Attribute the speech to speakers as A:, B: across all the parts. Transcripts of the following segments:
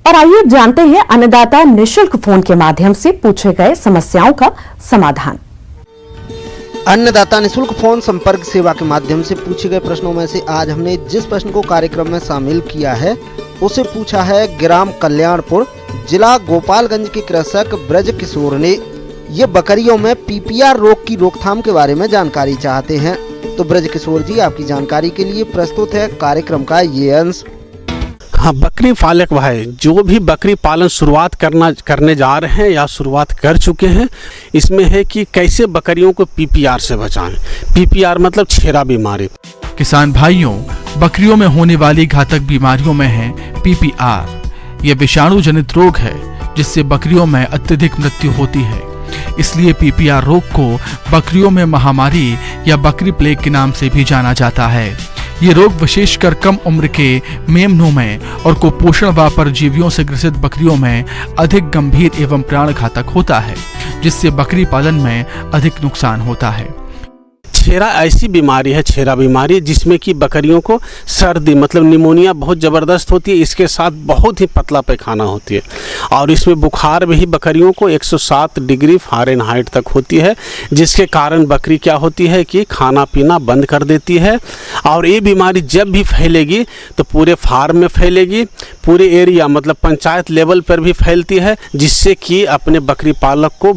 A: और आइए जानते हैं अन्नदाता निशुल्क फोन के माध्यम से पूछे गए समस्याओं का समाधान।
B: अन्नदाता निशुल्क फोन संपर्क सेवा के माध्यम से पूछे गए प्रश्नों में से आज हमने जिस प्रश्न को कार्यक्रम में शामिल किया है उसे पूछा है ग्राम कल्याणपुर, जिला गोपालगंज के कृषक ब्रज किशोर ने। ये बकरियों में पीपीआर रोग की रोकथाम के बारे में जानकारी चाहते हैं। तो ब्रज किशोर जी, आपकी जानकारी के लिए प्रस्तुत है कार्यक्रम का ये अंश।
C: हाँ, बकरी पालक भाई जो भी बकरी पालन शुरुआत करने जा रहे हैं या शुरुआत कर चुके हैं, इसमें है कि कैसे बकरियों को पीपीआर से बचाएं। पीपीआर मतलब छेरा बीमारी।
D: किसान भाइयों, बकरियों में होने वाली घातक बीमारियों में है पीपीआर। यह विषाणु जनित रोग है जिससे बकरियों में अत्यधिक मृत्यु होती है। इसलिए पीपीआर रोग को बकरियों में महामारी या बकरी प्लेग के नाम से भी जाना जाता है। ये रोग विशेषकर कम उम्र के मेमनों में और कुपोषण व परजीवियों से ग्रसित बकरियों में अधिक गंभीर एवं प्राणघातक होता है, जिससे बकरी पालन में अधिक नुकसान होता है।
C: छेरा ऐसी बीमारी है, छेरा बीमारी, जिसमें कि बकरियों को सर्दी मतलब निमोनिया बहुत ज़बरदस्त होती है। इसके साथ बहुत ही पतला पैखाना होती है और इसमें बुखार भी बकरियों को 107 डिग्री फ़ारेनहाइट तक होती है, जिसके कारण बकरी क्या होती है कि खाना पीना बंद कर देती है। और ये बीमारी जब भी फैलेगी तो पूरे फार्म में फैलेगी, पूरे एरिया मतलब पंचायत लेवल पर भी फैलती है, जिससे कि अपने बकरी पालक को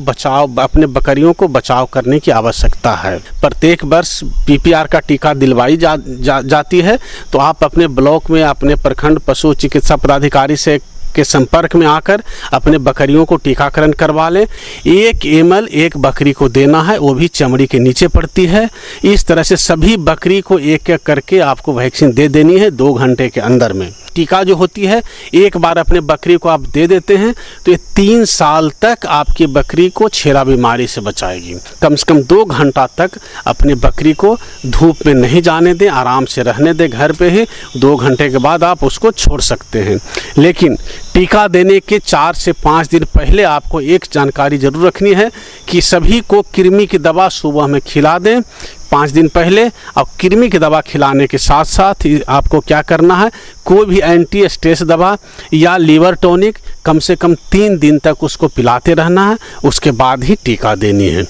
C: अपने बकरियों को बचाव करने की आवश्यकता है। प्रत्येक वर्ष पीपीआर का टीका दिलवाई जाती है। तो आप अपने ब्लॉक में अपने प्रखंड पशु चिकित्सा पदाधिकारी से के संपर्क में आकर अपने बकरियों को टीकाकरण करवा लें। 1 ml एक बकरी को देना है, वो भी चमड़ी के नीचे पड़ती है। इस तरह से सभी बकरी को एक एक करके आपको वैक्सीन दे देनी है 2 घंटे के अंदर में। टीका जो होती है एक बार अपने बकरी को आप दे देते हैं तो ये 3 साल तक आपकी बकरी को छेरा बीमारी से बचाएगी। कम से कम 2 घंटा तक अपनी बकरी को धूप में नहीं जाने दें, आराम से रहने दें घर पे ही। 2 घंटे के बाद आप उसको छोड़ सकते हैं। लेकिन टीका देने के 4 से 5 दिन पहले आपको एक जानकारी जरूर रखनी है कि सभी को कृमि की दवा सुबह में खिला दें 5 दिन पहले। और कृमि की दवा खिलाने के साथ साथ आपको क्या करना है, कोई भी एंटी स्ट्रेस दवा या लीवर टॉनिक कम से कम 3 दिन तक उसको पिलाते रहना है, उसके बाद ही टीका देनी है।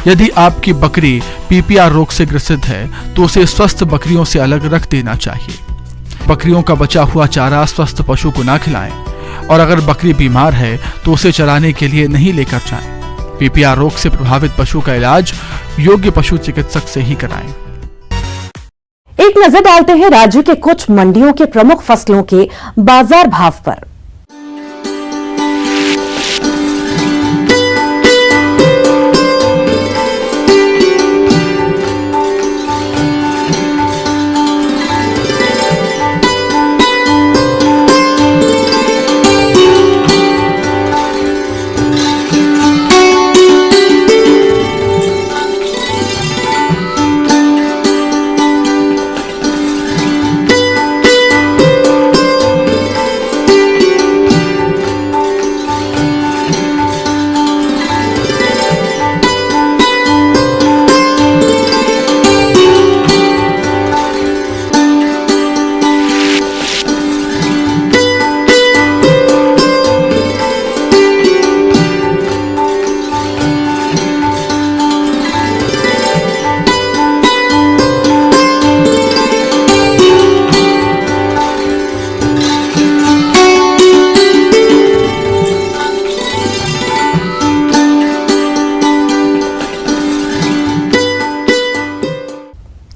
D: यदि आपकी बकरी पीपीआर रोग से ग्रसित है तो उसे स्वस्थ बकरियों से अलग रख देना चाहिए। बकरियों का बचा हुआ चारा स्वस्थ पशु को ना खिलाएं और अगर बकरी बीमार है तो उसे चराने के लिए नहीं लेकर जाएं। पीपीआर रोग से प्रभावित पशु का इलाज योग्य पशु चिकित्सक से ही कराएं।
A: एक नजर डालते हैं राज्य के कुछ मंडियों के प्रमुख फसलों के बाजार भाव पर।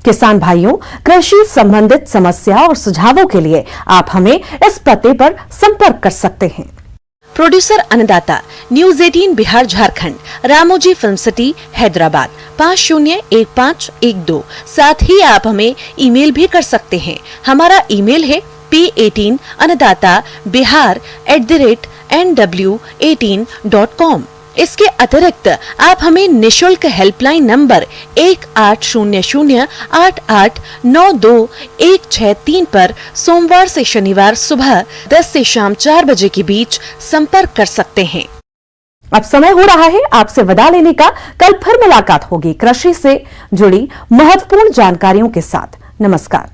A: किसान भाइयों, कृषि संबंधित समस्या और सुझावों के लिए आप हमें इस पते पर संपर्क कर सकते हैं।
E: प्रोड्यूसर अन्नदाता, news 18 Bihar Jharkhand, Ramoji film city, Hyderabad 501512। साथ ही आप हमें ईमेल भी कर सकते हैं। हमारा ईमेल है p18annadatabihar@nw18.com। इसके अतिरिक्त आप हमें निशुल्क हेल्पलाइन नंबर 180088921663 पर सोमवार से शनिवार सुबह 10 से शाम 4 बजे के बीच संपर्क कर सकते हैं।
A: अब समय हो रहा है आपसे विदा लेने का। कल फिर मुलाकात होगी कृषि से जुड़ी महत्वपूर्ण जानकारियों के साथ। नमस्कार।